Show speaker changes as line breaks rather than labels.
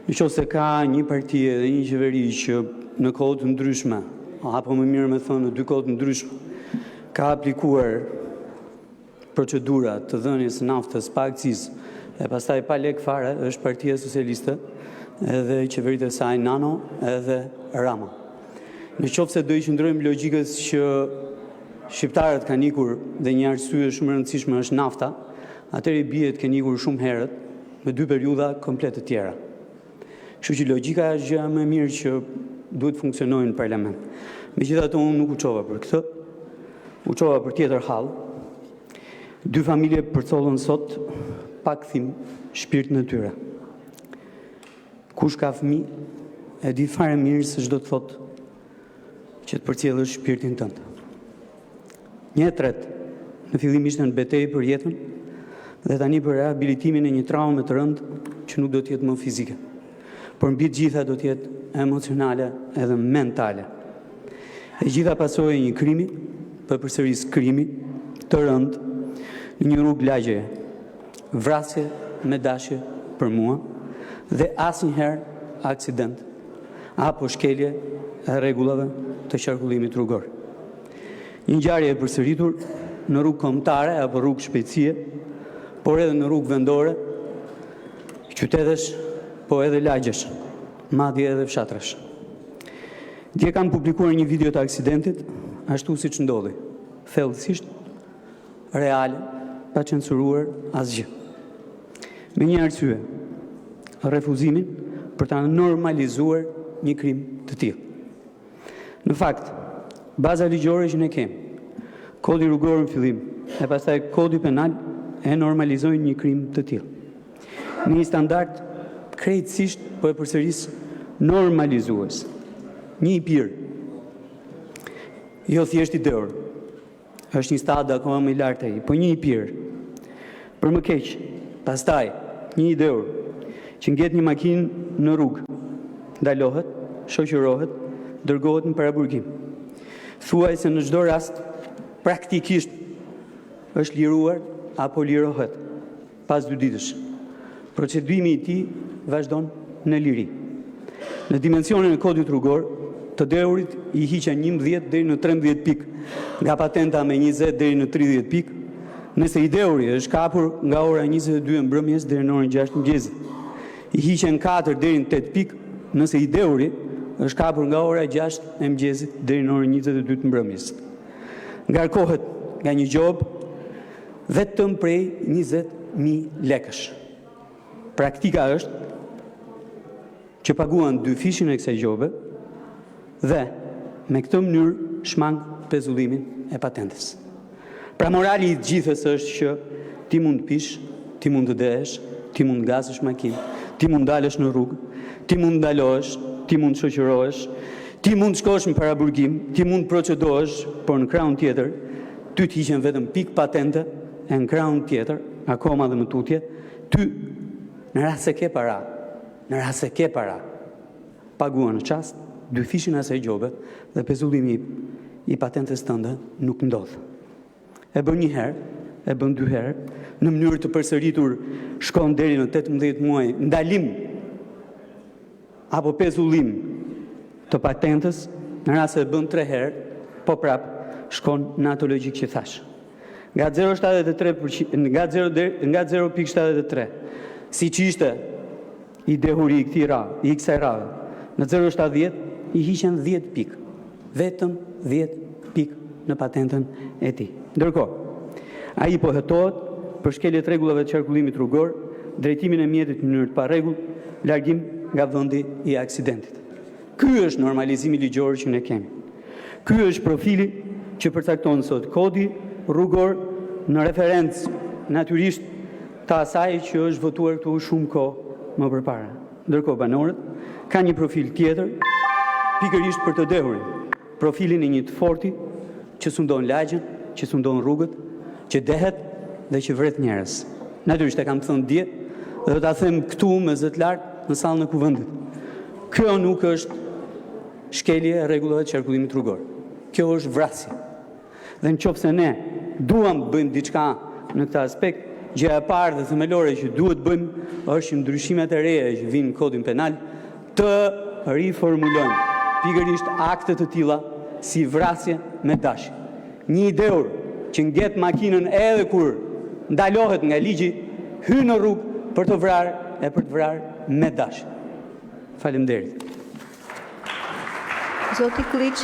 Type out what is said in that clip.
Nëse ka një parti dhe një qeveri që në kohë të ndryshme, apo më mirë me thënë në dy kohë të ndryshme, ka aplikuar procedura të dhënies naftës pa akcizë e pastaj pa lek fare, është Partia Socialiste edhe qeveritë e saj Nano edhe Rama. Nëse do i qëndrojmë logjikës që shqiptarët kanë ikur dhe një arsye shumë e rëndësishme është nafta, atëherë i bie të kenë ikur shumë herët me dy periudha komplet të tjera. Kështu që logjika është gjë më e mirë që duhet funksionojë në parlament. Megjithatë unë nuk u çova për këtë, u çova për tjetër hall. Dy familje përcollën sot pa kthim shpirtin e tyre. Kush ka fëmijë e di fare mirë se çdo të thotë që të përcjellësh shpirtin tënd. Një e tretë, në fillim ishte në betejë për jetën dhe tani për rehabilitimin e një traume të rëndë që nuk do të jetë më fizike, por mbi të gjitha do të jetë emocionale edhe mentale. E gjitha pasojë e një krimi, përsëris krimi të rëndë në një rrugë lagjeje, vrasje me dashje për mua dhe asnjëherë aksident apo shkelje e rregullave të qarkullimit rrugor. Një ngjarje e përsëritur në rrugë kombëtare apo rrugë shpejtësie, por edhe në rrugë vendore, qytetesh, po edhe lagjesh, madje edhe fshatrash. Dje kam publikuar një video të aksidentit, ashtu siç ndodhi, thellësisht, reale, pa censuruar asgjë. Me një arsye, refuzimin për ta normalizuar një krim të tillë. Në fakt, baza ligjore që ne kemi, kodi rrugor në fillim, e pastaj kodi penal e normalizojnë një krim të tillë. Në një standard krejtësisht po e përsëris normalizues. Një i pirë, jo thjesht i dërë, është një stadë akoma më i lartë ai, po një i pirë. Për më keq, pastaj një i dërë që ngjet një makinë në rrugë, ndalohet, shoqërohet, dërgohet në paraburgim. Thuaj se në çdo rast praktikisht është liruar apo lirohet pas 2 ditësh. Procedimi i tij vazhdon në liri. Në dimensionin e kodit rrugor, të deurit i hiqen 11 deri në 13 pikë, nga patenta me 20 deri në 30 pikë, nëse i deuri është kapur nga ora 22 e mbrëmjes deri në orën 6 mëngjesit. I hiqen 4 deri në 8 pikë, nëse i deuri është kapur nga ora 6 e mëngjesit deri në orën 22 të mbrëmjes. Ngarkohet nga një gjobë vetëm prej 20.000 lekësh. Praktika është që paguan 2 fishin e kësaj gjobe dhe me këtë mënyrë shmang pezullimin e patentes. Pra morali i gjithës është që ti mund të pish, ti mund të dehesh, ti mund të gazësh makinë, ti mund dalësh në rrugë, ti mund ndalohesh, ti mund të shoqërohesh, ti mund të shkosh në paraburgim, ti mund të procedohesh, por në krahun tjetër, ty të hiqen vetëm pikë patente, e në krahun tjetër, akoma dhe më tutje, ty në rast se ke para, paguan në çast 2 fishin asaj gjobe dhe pezullimi i patentes tënde nuk ndodh. E bën një herë, e bën 2 herë, në mënyrë të përsëritur shkon deri në 18 muaj ndalim apo pezullim të patentes, në rast se e bën 3 herë, po prap shkon në ato logjik që thash. Nga 0.73, siç ishte i dehuri i kësaj radhe, në 0.70 i hiqen 10 pikë, vetëm 10 pikë në patentën e tij. Ndërkohë, ai po hetohet për shkelje të rregullave të qarkullimit rrugor, drejtimin e mjetit në mënyrë të parregull, largim nga vendi i aksidentit. Ky është normalizimi ligjor që ne kemi. Ky është profili që përcakton sot kodi rrugor në referencë natyrisht të asaj që është votuar këtu shumë kohë më përpara. Ndërkohë banorët kanë një profil tjetër, pikërisht për të dehurin, profilin e një të forti që sundon lagjen, që sundon rrugët, që dehet dhe që vret njerëz. Natyrisht e kam thënë dje dhe do ta them këtu me zë të lartë në sallën e kuvendit. Kjo nuk është shkelje e rregullave të qarkullimit rrugor. Kjo është vrasje. Dhe nëse ne duam bëjmë diçka në këtë aspekt, Gjëja e parë dhe themelore që duhet bëjmë është që ndryshimet e reja që vinë në kodin penal të riformulojnë pikërisht akte të tilla si vrasje me dashje. Një i dehur që ngjet makinën edhe kur ndalohet nga ligji, hyn në rrugë për të vrarë e për të vrarë me dashje. Faleminderit.
Zoti Kulliçi.